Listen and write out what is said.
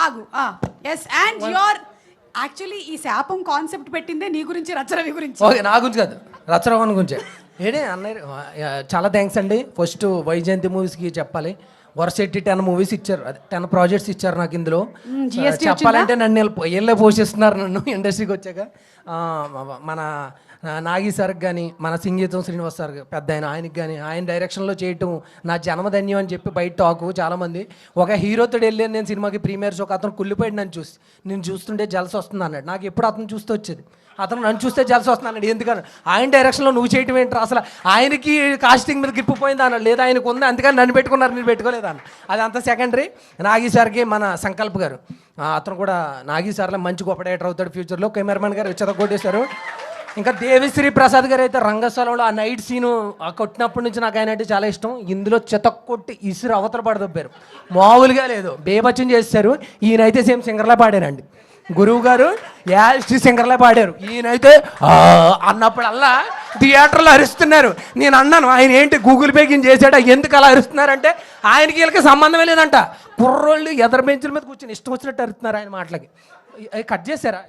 ఆగు. Yes and your actually ఈ శాపం కాన్సెప్ట్ పెట్టిందే నీ గురించి, రచరవి గురించి. ఓకే, నా గురించి కాదు, రచరవన్ గురించే. ఏడే అన్నయ్య చాలా థ్యాంక్స్ అండి. ఫస్ట్ వైజయంతి మూవీస్కి చెప్పాలి. వరుసెట్టి 10 మూవీస్ ఇచ్చారు, అదే 10 ప్రాజెక్ట్స్ ఇచ్చారు నాకు ఇందులో. చెప్పాలంటే నన్ను వీళ్ళే పోషిస్తున్నారు నన్ను ఇండస్ట్రీకి వచ్చాక. మన నాగి సార్కి కానీ, మన సింగీతం శ్రీనివాస్ సార్ పెద్ద ఆయనకి కానీ, ఆయన డైరెక్షన్లో చేయటం నా జన్మధన్యం అని చెప్పి బయట టాకు చాలామంది. ఒక హీరోతో వెళ్ళాను నేను సినిమాకి ప్రీమియర్స్, ఒక అతను కుళ్ళిపోయాడు నేను చూస్తుంటే జలస వస్తుంది అన్నాడు. నాకు ఎప్పుడు అతను చూస్తూ వచ్చేది, అతను నన్ను చూస్తే జలస వస్తుంది అన్నాడు. ఎందుకని ఆయన డైరెక్షన్లో నువ్వు చేయటం ఏంటి, అసలు ఆయనకి కాస్టింగ్ మీద గిప్పిపోయింది అన్నాడు. లేదా ఆయనకు ఉంది అందుకని నన్ను పెట్టుకున్నారు, నేను పెట్టుకోలేదు అన్న. అది అంత సెకండరీ. నాగి సార్కి మన సంకల్ప్ గారు, అతను కూడా నాగి సార్లో మంచి గొప్ప డైరెక్టర్ అవుతాడు ఫ్యూచర్లో. కెమెరామెన్ గారు చెదగొట్టేశారు. ఇంకా దేవిశ్రీ ప్రసాద్ గారు అయితే రంగస్థలంలో ఆ నైట్ సీను కొట్టినప్పటి నుంచి నాకు ఆయన అంటే చాలా ఇష్టం. ఇందులో చెతక్కొట్టి ఇసురు అవతల పడదొబ్బారు, మామూలుగా లేదు, బేబచ్చం చేశారు. ఈయనైతే సేమ్ సింగర్లా పాడారండి. గురువు గారు యాస్టి సింగర్లా పాడారు, ఈయనైతే అన్నప్పుడల్లా థియేటర్లో అరుస్తున్నారు. నేను అన్నాను ఆయన ఏంటి గూగుల్ పేకింగ్ చేశాడా, ఎందుకు అలా అరుస్తున్నారంటే ఆయనకి వీళ్ళకి సంబంధమే లేదంట. కుర్రోళ్ళు ఎదర బెంచుల మీద కూర్చొని ఇష్టం వచ్చినట్టు అరుస్తున్నారు ఆయన మాటలకి. కట్ చేశారా?